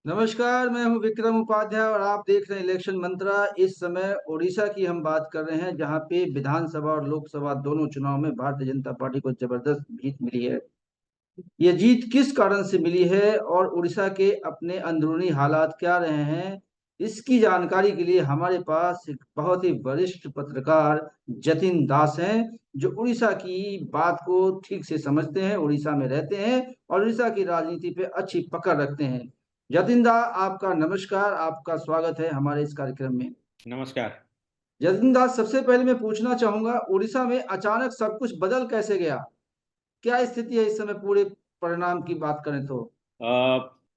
नमस्कार, मैं हूं विक्रम उपाध्याय और आप देख रहे हैं इलेक्शन मंत्रा। इस समय ओडिशा की हम बात कर रहे हैं, जहां पे विधानसभा और लोकसभा दोनों चुनाव में भारतीय जनता पार्टी को जबरदस्त जीत मिली है। ये जीत किस कारण से मिली है और उड़ीसा के अपने अंदरूनी हालात क्या रहे हैं, इसकी जानकारी के लिए हमारे पास एक बहुत ही वरिष्ठ पत्रकार जतिन दास हैं, जो उड़ीसा की बात को ठीक से समझते हैं, उड़ीसा में रहते हैं और उड़ीसा की राजनीति पे अच्छी पकड़ रखते हैं। जतिन दा, आपका नमस्कार, आपका स्वागत है हमारे इस कार्यक्रम में। नमस्कार। जतिन दास, सबसे पहले मैं पूछना चाहूंगा, उड़ीसा में अचानक सब कुछ बदल कैसे गया? क्या स्थिति है इस समय पूरे परिणाम की बात करें तो?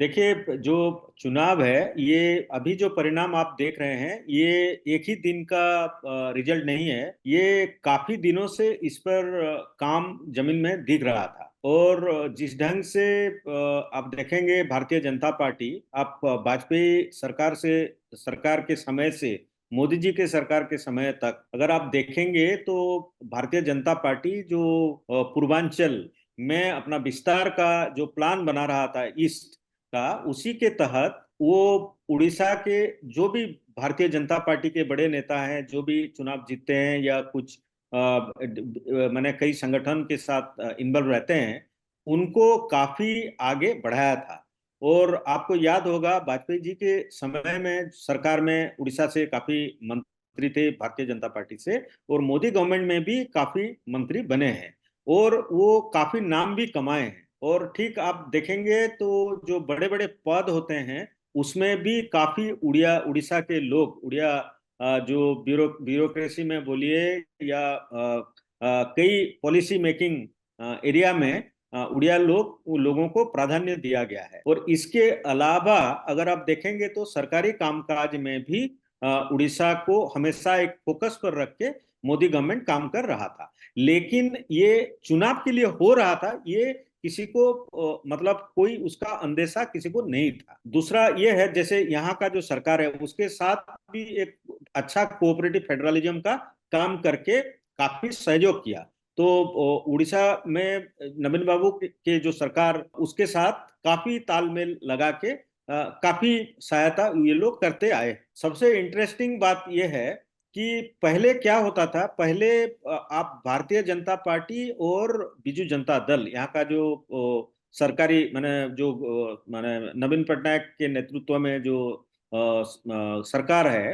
देखिए, जो चुनाव है, ये अभी जो परिणाम आप देख रहे हैं, ये एक ही दिन का रिजल्ट नहीं है। ये काफी दिनों से इस पर काम जमीन में दिख रहा था। और जिस ढंग से आप देखेंगे, भारतीय जनता पार्टी आप वाजपेयी सरकार के समय से मोदी जी के सरकार के समय तक अगर आप देखेंगे, तो भारतीय जनता पार्टी जो पूर्वांचल में अपना विस्तार का जो प्लान बना रहा था ईस्ट का, उसी के तहत वो उड़ीसा के जो भी भारतीय जनता पार्टी के बड़े नेता हैं, जो भी चुनाव जीतते हैं या कुछ मैंने कई संगठन के साथ इन्वॉल्व रहते हैं, उनको काफी आगे बढ़ाया था। और आपको याद होगा, वाजपेयी जी के समय में सरकार में उड़ीसा से काफी मंत्री थे भारतीय जनता पार्टी से, और मोदी गवर्नमेंट में भी काफी मंत्री बने हैं और वो काफी नाम भी कमाए हैं। और ठीक आप देखेंगे तो जो बड़े बड़े पद होते हैं, उसमें भी काफी उड़ीसा के लोग, जो ब्यूरोक्रेसी में बोलिए या कई पॉलिसी मेकिंग एरिया में उड़िया लोगों को प्राधान्य दिया गया है। और इसके अलावा अगर आप देखेंगे तो सरकारी कामकाज में भी उड़ीसा को हमेशा एक फोकस पर रख के मोदी गवर्नमेंट काम कर रहा था। लेकिन ये चुनाव के लिए हो रहा था, ये किसी को मतलब कोई उसका अंदेशा किसी को नहीं था। दूसरा ये है, जैसे यहाँ का जो सरकार है, उसके साथ भी एक अच्छा कोऑपरेटिव फेडरलिज्म का काम करके काफी सहयोग किया। तो उड़ीसा में नवीन बाबू के जो सरकार, उसके साथ काफी तालमेल लगा के काफी सहायता ये लोग करते आए। सबसे इंटरेस्टिंग बात यह है कि पहले क्या होता था। पहले आप भारतीय जनता पार्टी और बीजू जनता दल, यहाँ का जो सरकारी माने नवीन पटनायक के नेतृत्व में जो सरकार है,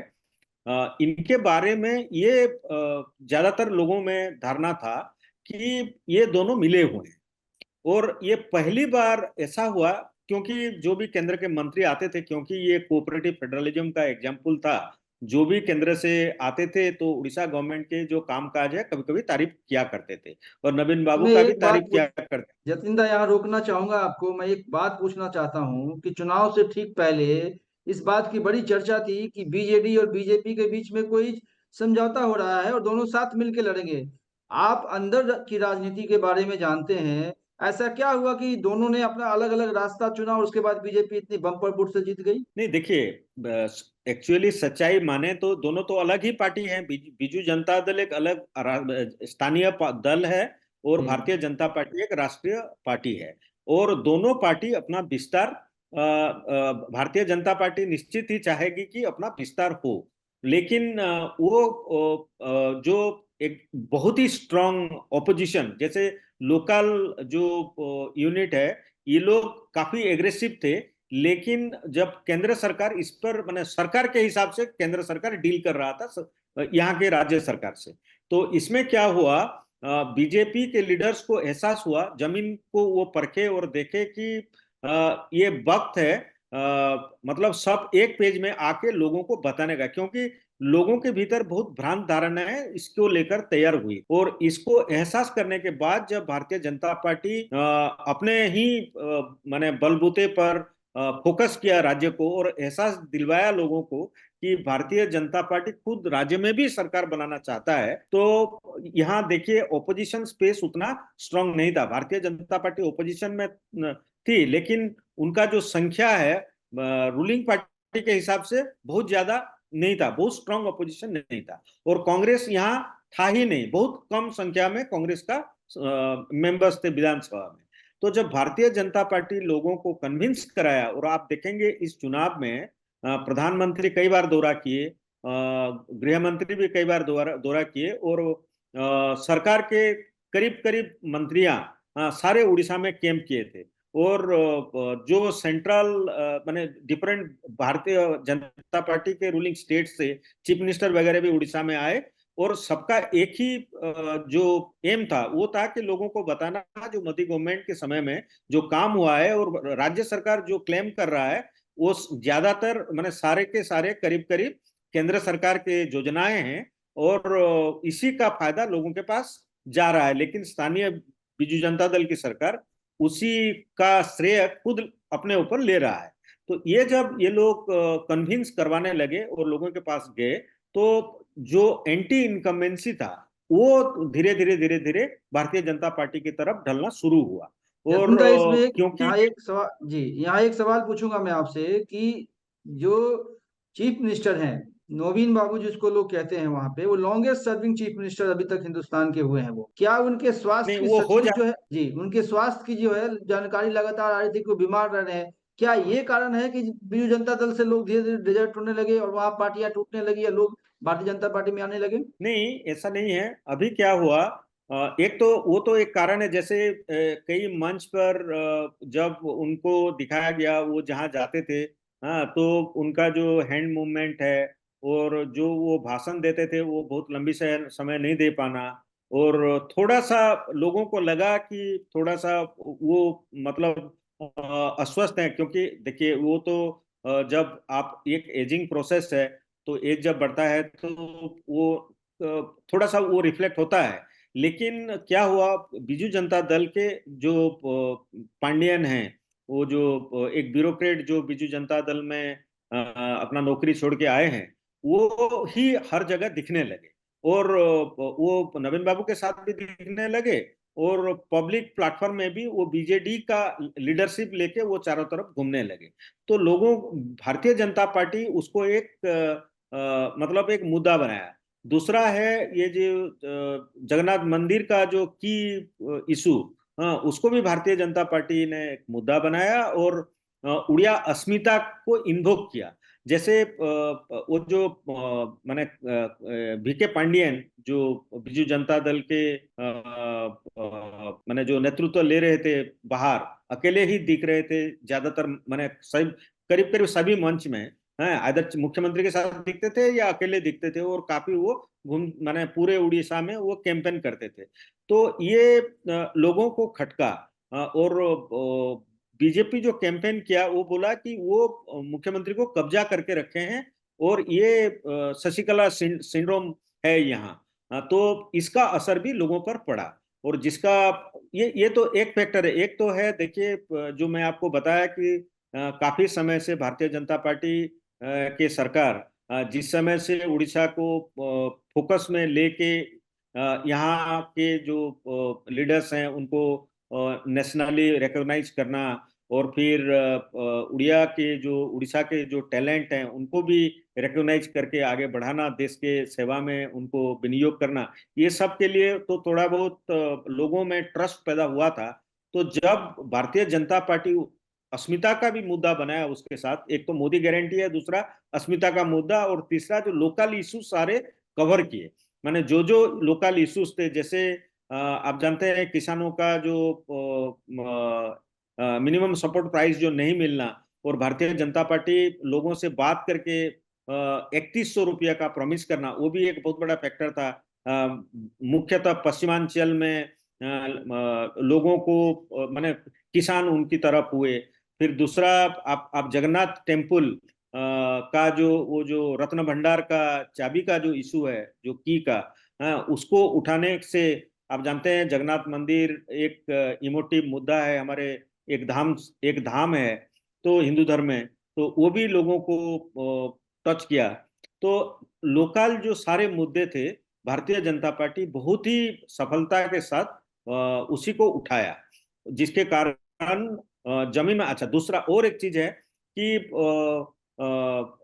इनके बारे में ये ज्यादातर लोगों में धारणा था कि ये दोनों मिले हुए हैं। और ये पहली बार ऐसा हुआ, क्योंकि जो भी केंद्र के मंत्री आते थे, क्योंकि ये कोऑपरेटिव फेडरलिज्म का एग्जाम्पल था, जो भी केंद्र से आते थे तो उड़ीसा गवर्नमेंट के जो कामकाज है कभी कभी तारीफ किया करते थे, और नवीन बाबू मैं का भी एक बात तारीफ किया करते जतिंदा, यहाँ रोकना चाहूंगा आपको। मैं एक बात पूछना चाहता हूँ कि चुनाव से ठीक पहले इस बात की बड़ी चर्चा थी कि बीजेडी और बीजेपी के बीच में कोई समझौता हो रहा है और दोनों साथ मिलकर लड़ेंगे। आप अंदर की राजनीति के बारे में जानते हैं, ऐसा क्या हुआ कि दोनों ने अपना अलग अलग रास्ता चुना और उसके बाद बीजेपी इतनी बम्पर वोट से जीत गई? नहीं, देखिए, एक्चुअली सच्चाई माने तो दोनों तो अलग ही पार्टी हैं। बीजू जनता दल एक अलग स्थानीय दल है, और हम्म। भारतीय जनता पार्टी एक राष्ट्रीय पार्टी है। और दोनों पार्टी अपना विस्तार, भारतीय जनता पार्टी निश्चित ही चाहेगी कि अपना विस्तार हो। लेकिन जो एक बहुत ही स्ट्रांग ऑपोजिशन, जैसे लोकल जो यूनिट है, ये लोग काफी एग्रेसिव थे। लेकिन जब केंद्र सरकार इस पर, मैंने सरकार के हिसाब से केंद्र सरकार डील कर रहा था यहाँ के राज्य सरकार से, तो इसमें क्या हुआ, बीजेपी के लीडर्स को एहसास हुआ, जमीन को वो परखे और देखे कि ये वक्त है, मतलब सब एक पेज में आके लोगों को बताने का, क्योंकि लोगों के भीतर बहुत भ्रांत धारणा है इसको लेकर तैयार हुई। और इसको एहसास करने के बाद जब भारतीय जनता पार्टी अपने ही माने बलबूते पर फोकस किया राज्य को, और एहसास दिलवाया लोगों को कि भारतीय जनता पार्टी खुद राज्य में भी सरकार बनाना चाहता है, तो यहाँ देखिए ओपोजिशन स्पेस उतना स्ट्रांग नहीं था। भारतीय जनता पार्टी ओपोजिशन में थी, लेकिन उनका जो संख्या है रूलिंग पार्टी के हिसाब से बहुत ज्यादा नहीं था, बहुत स्ट्रांग अपोजिशन नहीं था। और कांग्रेस यहाँ था ही नहीं, बहुत कम संख्या में कांग्रेस का मेंबर्स थे विधानसभा में। तो जब भारतीय जनता पार्टी लोगों को कन्विंस कराया, और आप देखेंगे इस चुनाव में प्रधानमंत्री कई बार दौरा किए, गृह मंत्री भी कई बार दौरा किए, और सरकार के करीब करीब मंत्रियां सारे उड़ीसा में कैंप किए थे। और जो सेंट्रल माने डिफरेंट भारतीय जनता पार्टी के रूलिंग स्टेट से चीफ मिनिस्टर वगैरह भी उड़ीसा में आए, और सबका एक ही जो एम था वो था कि लोगों को बताना जो मोदी गवर्नमेंट के समय में जो काम हुआ है, और राज्य सरकार जो क्लेम कर रहा है वो ज्यादातर माने सारे के सारे करीब करीब केंद्र सरकार के योजनाएं हैं, और इसी का फायदा लोगों के पास जा रहा है। लेकिन स्थानीय बीजू जनता दल की सरकार उसी का श्रेय खुद अपने ऊपर ले रहा है। तो ये जब ये लोग कन्विंस करवाने लगे और लोगों के पास गए, तो जो एंटी इनकम्बेंसी था वो धीरे धीरे धीरे धीरे भारतीय जनता पार्टी की तरफ ढलना शुरू हुआ। और जतिन इसमें क्योंकि यहाँ एक सवाल जी, यहाँ एक सवाल पूछूंगा मैं आपसे कि जो चीफ मिनिस्टर हैं नवीन बाबू जिसको लोग कहते हैं वहां पे, वो लॉन्गेस्ट सर्विंग चीफ मिनिस्टर अभी तक हिंदुस्तान के हुए हैं। वो क्या उनके स्वास्थ्य नहीं की वो हो सचमुच जो है जी, उनके स्वास्थ्य की जो है जानकारी लगातार आ रही थी कि वो बीमार रह रहे हैं, क्या ये कारण है कि बीजू जनता दल से लोग धीरे धीरे डिजर्ट होने लगे और वहां पार्टियां टूटने लगी या लोग भारतीय जनता पार्टी में आने लगे? नहीं, ऐसा नहीं है। अभी क्या हुआ, एक तो वो तो एक कारण है, जैसे कई मंच पर जब उनको दिखाया गया वो जहाँ जाते थे, हाँ, तो उनका जो हैंड मूवमेंट है और जो वो भाषण देते थे वो बहुत लंबी समय नहीं दे पाना, और थोड़ा सा लोगों को लगा कि थोड़ा सा वो मतलब अस्वस्थ है। क्योंकि देखिए वो तो जब आप एक एजिंग प्रोसेस है, तो एज जब बढ़ता है तो वो थोड़ा सा वो रिफ्लेक्ट होता है। लेकिन क्या हुआ, बीजू जनता दल के जो पांडियन हैं, वो जो एक ब्यूरोक्रेट जो बीजू जनता दल में अपना नौकरी छोड़ के आए हैं, वो ही हर जगह दिखने लगे, और वो नवीन बाबू के साथ भी दिखने लगे, और पब्लिक प्लेटफॉर्म में भी वो बीजेडी का लीडरशिप लेके वो चारों तरफ घूमने लगे। तो लोगों, भारतीय जनता पार्टी उसको एक मतलब एक मुद्दा बनाया। दूसरा है ये जो जगन्नाथ मंदिर का जो की इशू, उसको भी भारतीय जनता पार्टी ने एक मुद्दा बनाया, और उड़िया अस्मिता को इन्वोक किया। जैसे वो जो माने बीके पांडियन जो बीजू जनता दल के माने जो नेतृत्व ले रहे थे, बाहर अकेले ही दिख रहे थे ज्यादातर, माने सब करीब करीब सभी मंच में हैं, आदर मुख्यमंत्री के साथ दिखते थे या अकेले दिखते थे, और काफी वो घूम माने पूरे उड़ीसा में वो कैंपेन करते थे। तो ये लोगों को खटका, और बीजेपी जो कैंपेन किया वो बोला कि वो मुख्यमंत्री को कब्जा करके रखे हैं, और ये शशिकला सिंड्रोम है यहाँ। तो इसका असर भी लोगों पर पड़ा, और जिसका ये तो एक फैक्टर है। एक तो है देखिए, जो मैं आपको बताया कि काफी समय से भारतीय जनता पार्टी के सरकार जिस समय से उड़ीसा को फोकस में लेके यहाँ के जो लीडर्स हैं उनको नेशनली रिकॉग्नाइज करना, और फिर उड़िया के जो उड़ीसा के जो टैलेंट हैं उनको भी रिकॉग्नाइज करके आगे बढ़ाना, देश के सेवा में उनको विनियोग करना, ये सब के लिए तो थोड़ा बहुत लोगों में ट्रस्ट पैदा हुआ था। तो जब भारतीय जनता पार्टी अस्मिता का भी मुद्दा बनाया, उसके साथ एक तो मोदी गारंटी है, दूसरा अस्मिता का मुद्दा, और तीसरा जो लोकल इश्यूज सारे कवर किए। माने जो जो लोकल इश्यूज थे, जैसे आप जानते हैं किसानों का जो मिनिमम सपोर्ट प्राइस जो नहीं मिलना, और भारतीय जनता पार्टी लोगों से बात करके 3100 रुपया का प्रॉमिस करना, वो भी एक बहुत बड़ा फैक्टर था। मुख्यतः पश्चिमांचल में लोगों को माने किसान उनकी तरफ हुए। फिर दूसरा, आप जगन्नाथ टेम्पल का जो वो जो रत्न भंडार का चाबी का जो इशू है, जो की का, उसको उठाने से, आप जानते हैं जगन्नाथ मंदिर एक इमोटिव मुद्दा है हमारे, एक धाम है तो हिंदू धर्म में, तो वो भी लोगों को टच किया। तो लोकल जो सारे मुद्दे थे, भारतीय जनता पार्टी बहुत ही सफलता के साथ उसी को उठाया, जिसके कारण जमीन में। अच्छा, दूसरा और एक चीज है कि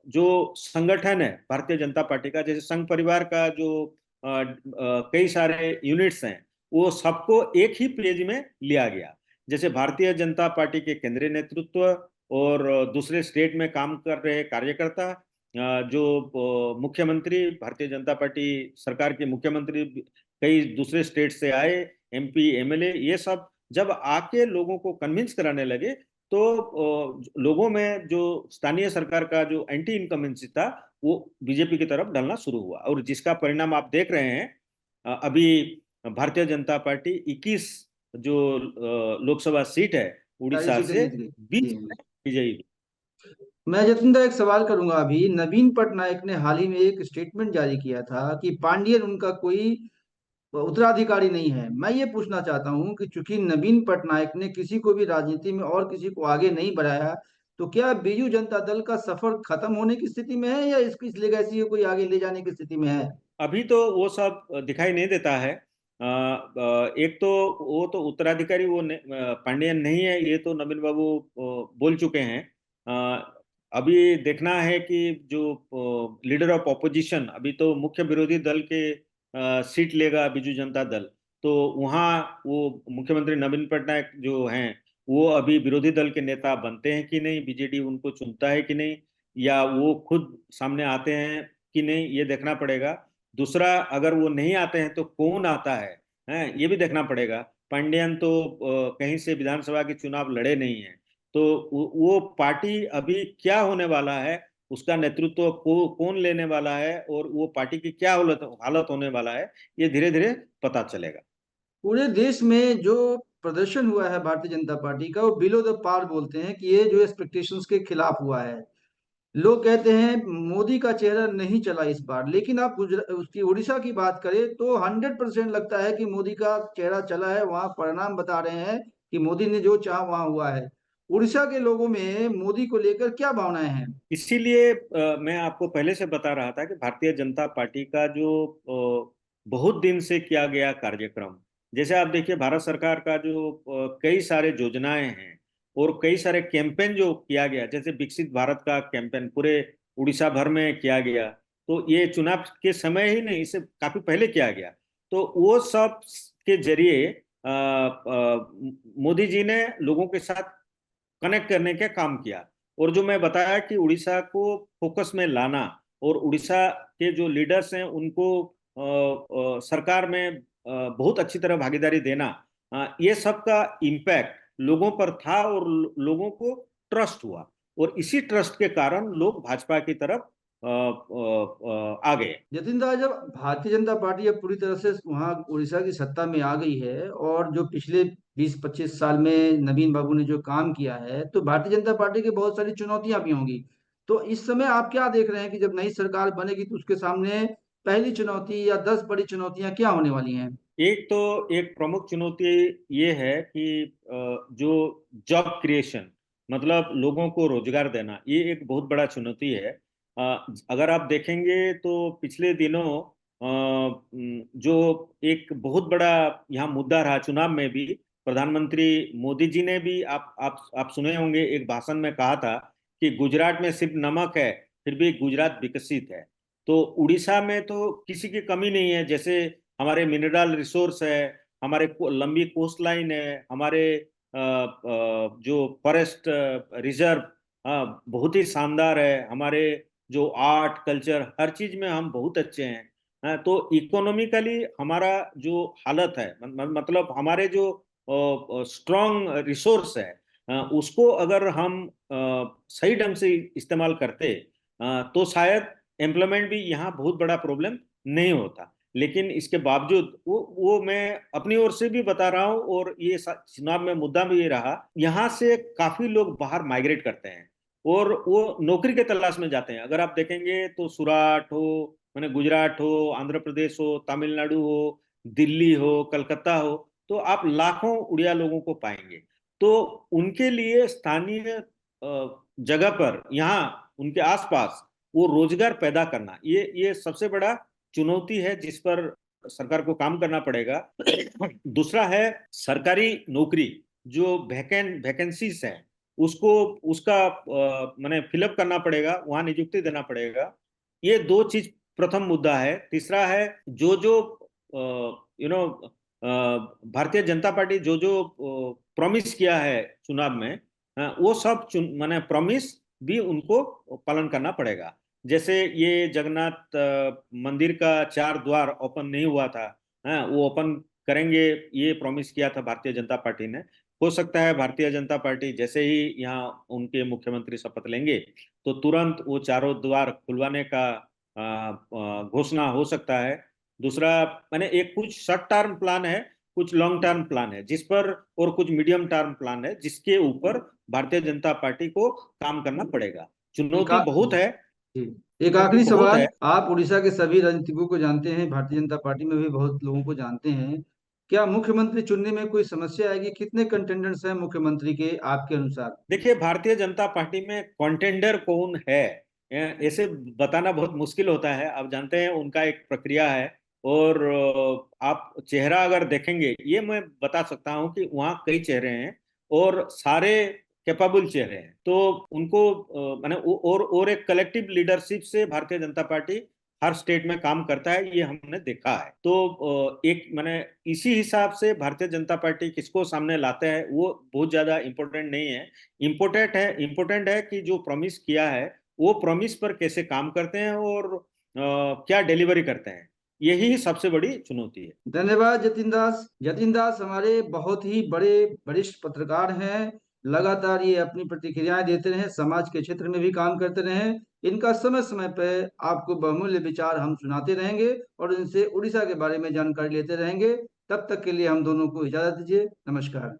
जो संगठन है भारतीय जनता पार्टी का, जैसे संघ परिवार का जो कई सारे यूनिट्स हैं, वो सबको एक ही पेज में लिया गया। जैसे भारतीय जनता पार्टी के केंद्रीय नेतृत्व और दूसरे स्टेट में काम कर रहे कार्यकर्ता, जो मुख्यमंत्री, भारतीय जनता पार्टी सरकार के मुख्यमंत्री कई दूसरे स्टेट से आए, एमपी एमएलए, ये सब जब आके लोगों को कन्विंस कराने लगे, तो लोगों में जो स्थानीय सरकार का जो एंटी इनकम्बेंसी था वो बीजेपी की तरफ ढलना शुरू हुआ, और जिसका परिणाम आप देख रहे हैं। अभी भारतीय जनता पार्टी 21 जो लोकसभा सीट है सारी उड़ीसा सीटें से जीत गई। 20 जी में विजयी हुई। मैं जतिन एक सवाल करूंगा। अभी नवीन पटनायक ने हाल ही में एक स्टेटमेंट जारी किया था कि पांडियन उनका कोई उत्तराधिकारी नहीं है। मैं ये पूछना चाहता हूं कि चूंकि नवीन पटनायक ने किसी को भी राजनीति में और किसी को आगे नहीं बढ़ाया, तो क्या बीजू जनता दल का सफर खत्म होने की स्थिति में है या इसकी इस लेगेसी को कोई आगे ले जाने की स्थिति में है? अभी तो वो सब दिखाई नहीं देता है। एक तो वो तो उत्तराधिकारी पांडियन नहीं है, ये तो नवीन बाबू बोल चुके हैं। अभी देखना है कि जो लीडर ऑफ ऑपोजिशन, अभी तो मुख्य विरोधी दल के सीट लेगा बीजू जनता दल, तो वहाँ वो मुख्यमंत्री नवीन पटनायक जो हैं वो अभी विरोधी दल के नेता बनते हैं कि नहीं, बीजेडी उनको चुनता है कि नहीं, या वो खुद सामने आते हैं कि नहीं, ये देखना पड़ेगा। दूसरा, अगर वो नहीं आते हैं तो कौन आता है ये भी देखना पड़ेगा। पांडियन तो कहीं से विधानसभा के चुनाव लड़े नहीं है, तो वो पार्टी अभी क्या होने वाला है, उसका नेतृत्व कौन लेने वाला है, और वो पार्टी की क्या हालत हालत होने वाला है, ये धीरे धीरे पता चलेगा। पूरे देश में जो प्रदर्शन हुआ है भारतीय जनता पार्टी का, वो बिलो द पार बोलते हैं कि ये जो एक्सपेक्टेशंस के खिलाफ हुआ है। लोग कहते हैं मोदी का चेहरा नहीं चला इस बार, लेकिन आप गुजरात उसकी उड़ीसा की बात करें तो 100% लगता है कि मोदी का चेहरा चला है। वहां परिणाम बता रहे हैं कि मोदी ने जो चाहा वहां हुआ है। उड़ीसा के लोगों में मोदी को लेकर क्या भावनाएं हैं? इसीलिए मैं आपको पहले से बता रहा था कि भारतीय जनता पार्टी का जो बहुत दिन से किया गया कार्यक्रम, जैसे आप देखिए भारत सरकार का जो कई सारे योजनाएं हैं और कई सारे कैंपेन जो किया गया, जैसे विकसित भारत का कैंपेन पूरे उड़ीसा भर में किया गया, तो ये चुनाव के समय ही नहीं, इससे काफी पहले किया गया। तो वो सब के जरिए मोदी जी ने लोगों के साथ कनेक्ट करने का काम किया। और जो मैं बताया कि उड़ीसा को फोकस में लाना और उड़ीसा के जो लीडर्स हैं उनको सरकार में बहुत अच्छी तरह भागीदारी देना, ये सब का इम्पैक्ट लोगों पर था, और लोगों को ट्रस्ट हुआ, और इसी ट्रस्ट के कारण लोग भाजपा की तरफ आ गए। जतिन दा, जब भारतीय जनता पार्टी अब पूरी तरह से वहां उड़ीसा की सत्ता में आ गई है और जो पिछले 20-25 साल में नवीन बाबू ने जो काम किया है, तो भारतीय जनता पार्टी की बहुत सारी चुनौतियां भी होंगी। तो इस समय आप क्या देख रहे हैं कि जब नई सरकार बनेगी तो उसके सामने पहली चुनौती या 10 बड़ी चुनौतियां क्या होने वाली हैं? एक तो एक प्रमुख चुनौती ये है कि जो जॉब क्रिएशन, मतलब लोगों को रोजगार देना, ये एक बहुत बड़ा चुनौती है। अगर आप देखेंगे तो पिछले दिनों जो एक बहुत बड़ा यहाँ मुद्दा रहा चुनाव में भी, प्रधानमंत्री मोदी जी ने भी आप सुने होंगे, एक भाषण में कहा था कि गुजरात में सिर्फ नमक है, फिर भी गुजरात विकसित है। तो उड़ीसा में तो किसी की कमी नहीं है, जैसे हमारे मिनरल रिसोर्स है, हमारे लंबी कोस्ट लाइन है, हमारे जो फॉरेस्ट रिजर्व बहुत ही शानदार है, हमारे जो आर्ट कल्चर हर चीज में हम बहुत अच्छे हैं। तो इकोनॉमिकली हमारा जो हालत है, मतलब हमारे जो स्ट्रॉन्ग रिसोर्स है, उसको अगर हम सही ढंग से इस्तेमाल करते, तो शायद एम्प्लॉयमेंट भी यहाँ बहुत बड़ा प्रॉब्लम नहीं होता। लेकिन इसके बावजूद वो मैं अपनी ओर से भी बता रहा हूँ, और ये चुनाव में मुद्दा भी ये रहा, यहाँ से काफी लोग बाहर माइग्रेट करते हैं और वो नौकरी के तलाश में जाते हैं। अगर आप देखेंगे तो सूरत हो, मैंने गुजरात हो, आंध्र प्रदेश हो, तमिलनाडु हो, दिल्ली हो, कलकत्ता हो, तो आप लाखों उड़िया लोगों को पाएंगे। तो उनके लिए स्थानीय जगह पर, यहाँ उनके आसपास वो रोजगार पैदा करना, ये सबसे बड़ा चुनौती है जिस पर सरकार को काम करना पड़ेगा। दूसरा है सरकारी नौकरी, जो वैकेंसीज है उसको उसका मैंने फिलअप करना पड़ेगा, वहां नियुक्ति देना पड़ेगा। ये दो चीज प्रथम मुद्दा है। तीसरा है जो जो भारतीय जनता पार्टी जो जो प्रॉमिस किया है चुनाव में, वो सब माने प्रॉमिस भी उनको पालन करना पड़ेगा। जैसे ये जगन्नाथ मंदिर का 4 द्वार ओपन नहीं हुआ था, वो ओपन करेंगे, ये प्रॉमिस किया था भारतीय जनता पार्टी ने। हो सकता है भारतीय जनता पार्टी जैसे ही यहाँ उनके मुख्यमंत्री शपथ लेंगे तो तुरंत वो चारों द्वार खुलवाने का घोषणा हो सकता है। दूसरा, मैंने एक कुछ शॉर्ट टर्म प्लान है, कुछ लॉन्ग टर्म प्लान है जिस पर, और कुछ मीडियम टर्म प्लान है जिसके ऊपर भारतीय जनता पार्टी को काम करना पड़ेगा। एक चुनौती बहुत है, जी, एक चुनौती आखिरी बहुत सवाल। है। आप उड़ीसा के सभी राजनीतिकों को जानते हैं, भारतीय जनता पार्टी में भी बहुत लोगों को जानते हैं। क्या मुख्यमंत्री चुनने में कोई समस्या आएगी? कितने कंटेंडर्स हैं मुख्यमंत्री के आपके अनुसार? देखिए, भारतीय जनता पार्टी में कंटेंडर कौन है ऐसे बताना बहुत मुश्किल होता है। आप जानते हैं उनका एक प्रक्रिया है, और आप चेहरा अगर देखेंगे, ये मैं बता सकता हूं कि वहाँ कई चेहरे हैं और सारे कैपेबल चेहरे हैं। तो उनको मैंने और एक कलेक्टिव लीडरशिप से भारतीय जनता पार्टी हर स्टेट में काम करता है, ये हमने देखा है। तो एक मैंने इसी हिसाब से भारतीय जनता पार्टी किसको सामने लाते हैं वो बहुत ज्यादा इम्पोर्टेंट नहीं है। इम्पोर्टेंट है कि जो प्रॉमिस किया है वो प्रॉमिस पर कैसे काम करते हैं और क्या डिलीवरी करते हैं, यही सबसे बड़ी चुनौती है। धन्यवाद जतिन दास। जतिन दास हमारे बहुत ही बड़े वरिष्ठ पत्रकार हैं। लगातार ये अपनी प्रतिक्रियाएं देते रहे, समाज के क्षेत्र में भी काम करते रहे। इनका समय समय पर आपको बहुमूल्य विचार हम सुनाते रहेंगे और इनसे उड़ीसा के बारे में जानकारी लेते रहेंगे। तब तक के लिए हम दोनों को इजाजत दीजिए। नमस्कार।